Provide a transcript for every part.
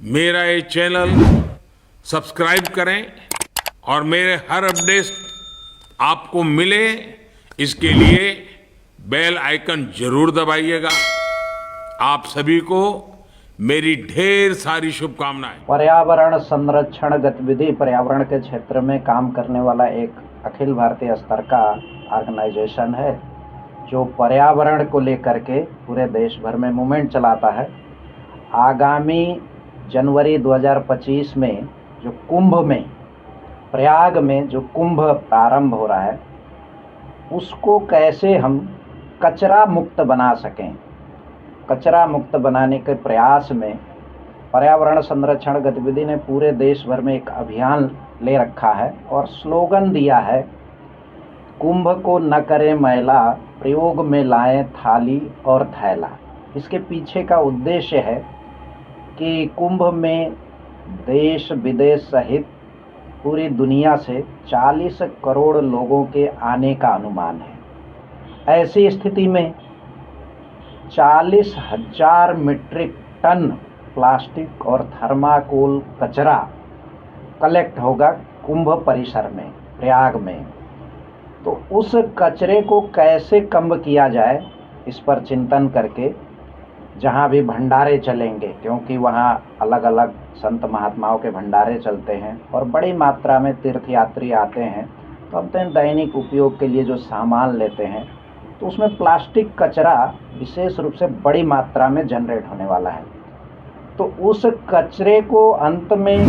मेरा ये channel subscribe करें और मेरे हर अपडेट आपको मिले, इसके लिए बेल आइकन जरूर दबाइएगा। आप सभी को मेरी ढेर सारी शुभकामनाएं। पर्यावरण संरक्षण गतिविधि पर्यावरण के क्षेत्र में काम करने वाला एक अखिल भारतीय स्तर का ऑर्गेनाइजेशन है जो पर्यावरण को लेकर के पूरे देश भर में मूवमेंट चलाता है। आगामी जनवरी 2025 में जो कुंभ में प्रयाग में जो कुंभ प्रारंभ हो रहा है, उसको कैसे हम कचरा मुक्त बना सकें, कचरा मुक्त बनाने के प्रयास में पर्यावरण संरक्षण गतिविधि ने पूरे देश भर में एक अभियान ले रखा है और स्लोगन दिया है, कुंभ को न करें मैला, प्रयोग में लाएं थाली और थैला। इसके पीछे का उद्देश्य है कि कुंभ में देश विदेश सहित पूरी दुनिया से 40 करोड़ लोगों के आने का अनुमान है। ऐसी स्थिति में 40,000 मीट्रिक टन प्लास्टिक और थर्माकोल कचरा कलेक्ट होगा कुंभ परिसर में, प्रयाग में। तो उस कचरे को कैसे कम किया जाए, इस पर चिंतन करके जहाँ भी भंडारे चलेंगे, क्योंकि वहाँ अलग अलग संत महात्माओं के भंडारे चलते हैं और बड़ी मात्रा में तीर्थयात्री आते हैं, तो अपने दैनिक उपयोग के लिए जो सामान लेते हैं, तो उसमें प्लास्टिक कचरा विशेष रूप से बड़ी मात्रा में जनरेट होने वाला है। तो उस कचरे को अंत में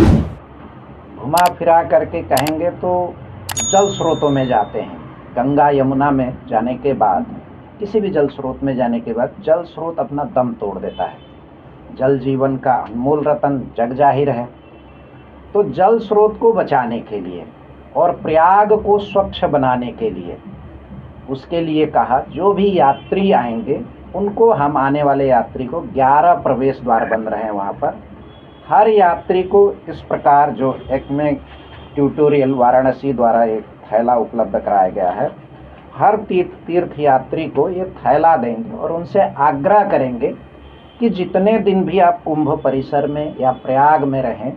घुमा फिरा करके कहेंगे तो जल स्रोतों में जाते हैं। गंगा यमुना में जाने के बाद, किसी भी जल स्रोत में जाने के बाद जल स्रोत अपना दम तोड़ देता है। जल जीवन का अनमोल रतन जग जाहिर है। तो जल स्रोत को बचाने के लिए और प्रयाग को स्वच्छ बनाने के लिए, उसके लिए कहा जो भी यात्री आएंगे उनको, हम आने वाले यात्री को 11 प्रवेश द्वार बन रहे हैं वहाँ पर, हर यात्री को इस प्रकार जो एक में ट्यूटोरियल वाराणसी द्वारा एक थैला उपलब्ध कराया गया है, हर तीर्थ यात्री को ये थैला देंगे और उनसे आग्रह करेंगे कि जितने दिन भी आप कुंभ परिसर में या प्रयाग में रहें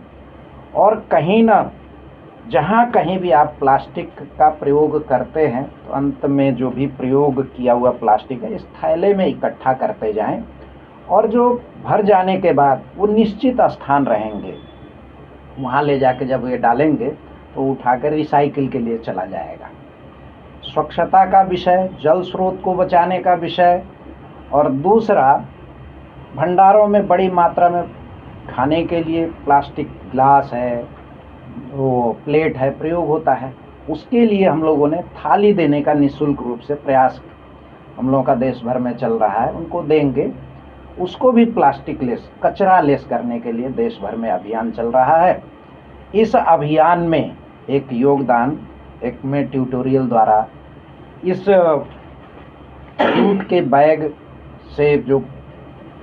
और कहीं ना जहाँ कहीं भी आप प्लास्टिक का प्रयोग करते हैं, तो अंत में जो भी प्रयोग किया हुआ प्लास्टिक है इस थैले में इकट्ठा करते जाएं और जो भर जाने के बाद वो निश्चित स्थान रहेंगे, वहाँ ले जाके जब ये डालेंगे तो उठाकर रिसाइकिल के लिए चला जाएगा। स्वच्छता का विषय, जल स्रोत को बचाने का विषय, और दूसरा भंडारों में बड़ी मात्रा में खाने के लिए प्लास्टिक ग्लास है, वो प्लेट है, प्रयोग होता है, उसके लिए हम लोगों ने थाली देने का निःशुल्क रूप से प्रयास हम लोगों का देश भर में चल रहा है। उनको देंगे, उसको भी प्लास्टिक लेस, कचरा लेस करने के लिए देश भर में अभियान चल रहा है। इस अभियान में एक योगदान, एक में ट्यूटोरियल द्वारा इस जूट के बैग से जो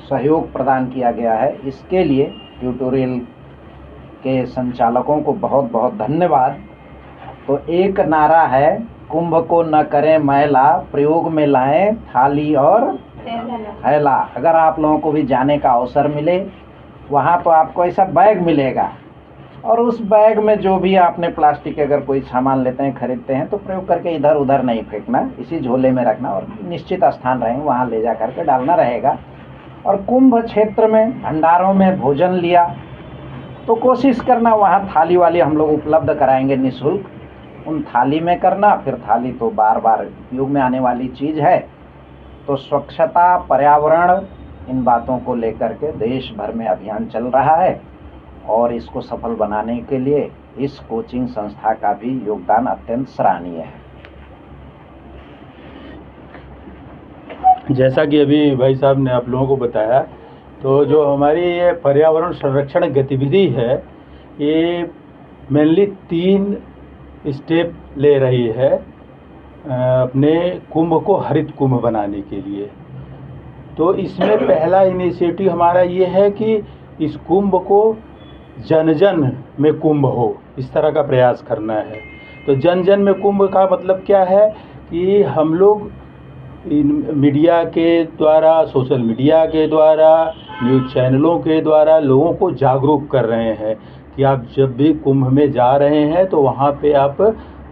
सहयोग प्रदान किया गया है, इसके लिए ट्यूटोरियल के संचालकों को बहुत बहुत धन्यवाद। तो एक नारा है, कुंभ को न करें मैला, प्रयोग में लाएं थाली और थैला। अगर आप लोगों को भी जाने का अवसर मिले वहाँ, तो आपको ऐसा बैग मिलेगा और उस बैग में जो भी आपने प्लास्टिक अगर कोई सामान लेते हैं, खरीदते हैं, तो प्रयोग करके इधर उधर नहीं फेंकना, इसी झोले में रखना और निश्चित स्थान रहेंगे वहाँ ले जा करके डालना रहेगा। और कुंभ क्षेत्र में भंडारों में भोजन लिया तो कोशिश करना वहाँ थाली वाली हम लोग उपलब्ध कराएंगे निःशुल्क, उन थाली में करना। फिर थाली तो बार बार उपयोग में आने वाली चीज़ है। तो स्वच्छता, पर्यावरण, इन बातों को लेकर के देश भर में अभियान चल रहा है और इसको सफल बनाने के लिए इस कोचिंग संस्था का भी योगदान अत्यंत सराहनीय है। जैसा कि अभी भाई साहब ने आप लोगों को बताया, तो जो हमारी ये पर्यावरण संरक्षण गतिविधि है, ये मेनली 3 स्टेप ले रही है अपने कुंभ को हरित कुंभ बनाने के लिए। तो इसमें पहला इनिशिएटिव हमारा ये है कि इस कुंभ को जन जन में कुंभ हो, इस तरह का प्रयास करना है। तो जन जन में कुंभ का मतलब क्या है कि हम लोग इन मीडिया के द्वारा, सोशल मीडिया के द्वारा, न्यूज़ चैनलों के द्वारा लोगों को जागरूक कर रहे हैं कि आप जब भी कुंभ में जा रहे हैं तो वहाँ पे आप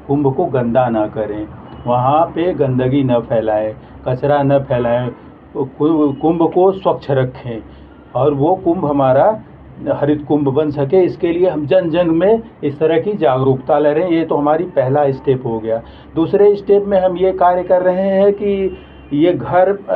कुंभ को गंदा ना करें, वहाँ पे गंदगी न फैलाएं, कचरा न फैलाएं, कुंभ को स्वच्छ रखें और वो कुंभ हमारा हरित कुंभ बन सके, इसके लिए हम जन जन में इस तरह की जागरूकता ले रहे हैं। ये तो हमारी पहला स्टेप हो गया। दूसरे स्टेप में हम ये कार्य कर रहे हैं कि ये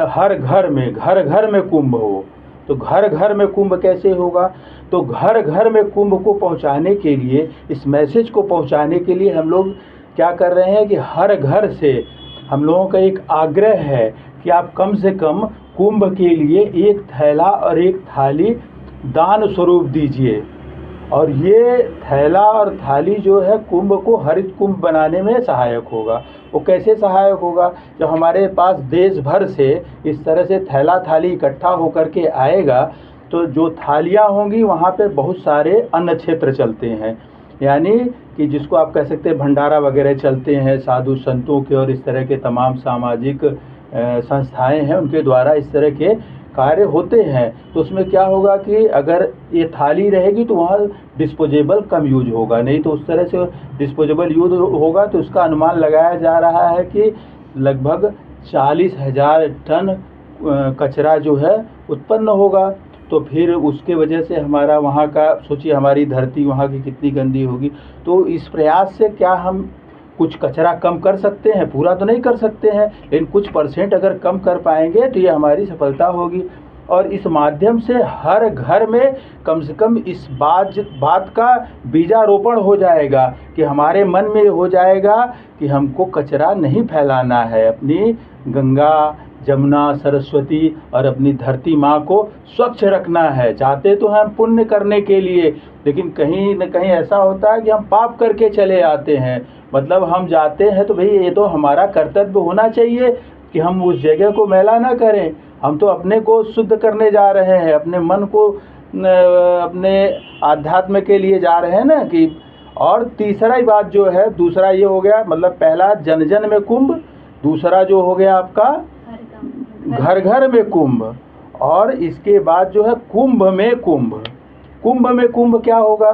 हर घर में कुंभ हो। तो घर घर में कुंभ कैसे होगा? तो घर घर में कुंभ को पहुंचाने के लिए, इस मैसेज को पहुंचाने के लिए हम लोग क्या कर रहे हैं कि हर घर से हम लोगों का एक आग्रह है कि आप कम से कम कुंभ के लिए एक थैला और एक थाली दान स्वरूप दीजिए। और ये थैला और थाली जो है कुंभ को हरित कुंभ बनाने में सहायक होगा। वो कैसे सहायक होगा? जब हमारे पास देश भर से इस तरह से थैला थाली इकट्ठा होकर के आएगा तो जो थालियाँ होंगी वहाँ पे बहुत सारे अन्न क्षेत्र चलते हैं, यानी कि जिसको आप कह सकते हैं भंडारा वगैरह चलते हैं, साधु संतों के और इस तरह के तमाम सामाजिक संस्थाएं हैं उनके द्वारा इस तरह के कार्य होते हैं। तो उसमें क्या होगा कि अगर ये थाली रहेगी तो वहाँ डिस्पोजेबल कम यूज होगा, नहीं तो उस तरह से डिस्पोजेबल यूज होगा तो उसका अनुमान लगाया जा रहा है कि लगभग 40,000 टन कचरा जो है उत्पन्न होगा। तो फिर उसके वजह से हमारा वहाँ का, सोचिए हमारी धरती वहाँ की कितनी गंदी होगी। तो इस प्रयास से क्या हम कुछ कचरा कम कर सकते हैं? पूरा तो नहीं कर सकते हैं, लेकिन कुछ % अगर कम कर पाएंगे तो ये हमारी सफलता होगी। और इस माध्यम से हर घर में कम से कम इस बात का बीजारोपण हो जाएगा कि हमारे मन में हो जाएगा कि हमको कचरा नहीं फैलाना है, अपनी गंगा, जमुना, सरस्वती और अपनी धरती माँ को स्वच्छ रखना है। जाते तो हम पुण्य करने के लिए, लेकिन कहीं न कहीं ऐसा होता है कि हम पाप करके चले आते हैं। मतलब हम जाते हैं तो भाई ये तो हमारा कर्तव्य होना चाहिए कि हम उस जगह को मैला ना करें। हम तो अपने को शुद्ध करने जा रहे हैं, अपने मन को अपने आध्यात्म के लिए जा रहे हैं ना कि। और तीसरा ही बात जो है, दूसरा ये हो गया, मतलब पहला जन जन में कुंभ, दूसरा जो हो गया आपका घर घर में कुंभ, और इसके बाद जो है कुंभ में कुंभ। कुंभ में कुंभ क्या होगा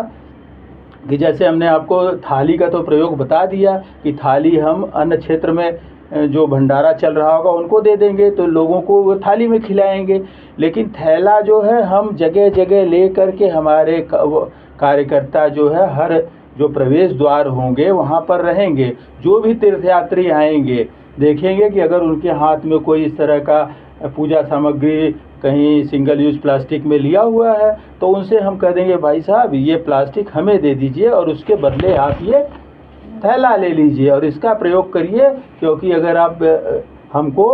कि जैसे हमने आपको थाली का तो प्रयोग बता दिया कि थाली हम अन्य क्षेत्र में जो भंडारा चल रहा होगा उनको दे देंगे तो लोगों को वो थाली में खिलाएंगे। लेकिन थैला जो है हम जगह जगह ले करके हमारे कार्यकर्ता जो है हर जो प्रवेश द्वार होंगे वहाँ पर रहेंगे। जो भी तीर्थयात्री आएंगे देखेंगे कि अगर उनके हाथ में कोई इस तरह का पूजा सामग्री कहीं सिंगल यूज प्लास्टिक में लिया हुआ है तो उनसे हम कह देंगे भाई साहब ये प्लास्टिक हमें दे दीजिए और उसके बदले आप ये थैला ले लीजिए और इसका प्रयोग करिए। क्योंकि अगर आप हमको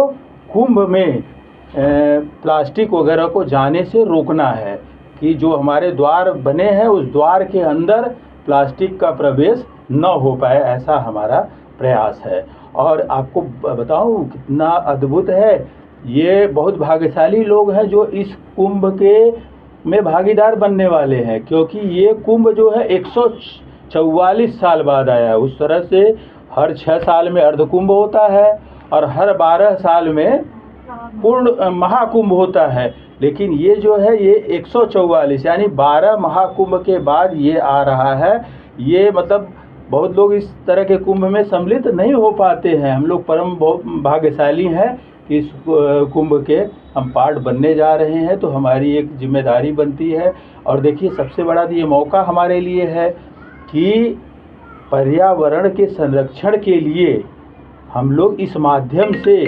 कुंभ में प्लास्टिक वगैरह को जाने से रोकना है कि जो हमारे द्वार बने हैं उस द्वार के अंदर प्लास्टिक का प्रवेश न हो पाए, ऐसा हमारा प्रयास है। और आपको बताऊं कितना अद्भुत है, ये बहुत भाग्यशाली लोग हैं जो इस कुंभ के में भागीदार बनने वाले हैं, क्योंकि ये कुंभ जो है 144 साल बाद आया है। उस तरह से हर 6 साल में अर्धकुंभ होता है और हर 12 साल में पूर्ण महाकुंभ होता है, लेकिन ये जो है ये 144 यानी 12 महाकुंभ के बाद ये आ रहा है। ये मतलब बहुत लोग इस तरह के कुंभ में सम्मिलित नहीं हो पाते हैं। हम लोग परम बहुत भाग्यशाली हैं कि इस कुंभ के हम पार्ट बनने जा रहे हैं, तो हमारी एक जिम्मेदारी बनती है। और देखिए सबसे बड़ा ये मौका हमारे लिए है कि पर्यावरण के संरक्षण के लिए हम लोग इस माध्यम से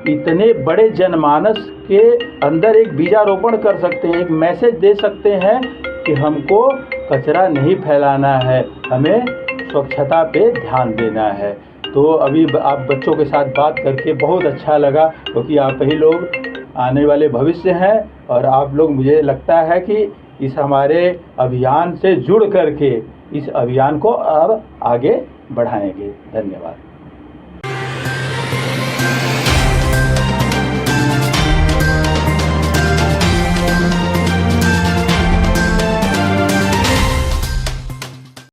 इतने बड़े जनमानस के अंदर एक बीजारोपण कर सकते हैं, एक मैसेज दे सकते हैं कि हमको कचरा नहीं फैलाना है, हमें स्वच्छता पे ध्यान देना है। तो अभी आप बच्चों के साथ बात करके बहुत अच्छा लगा, क्योंकि आप ही लोग आने वाले भविष्य हैं और आप लोग मुझे लगता है कि इस हमारे अभियान से जुड़ करके इस अभियान को अब आगे बढ़ाएंगे। धन्यवाद।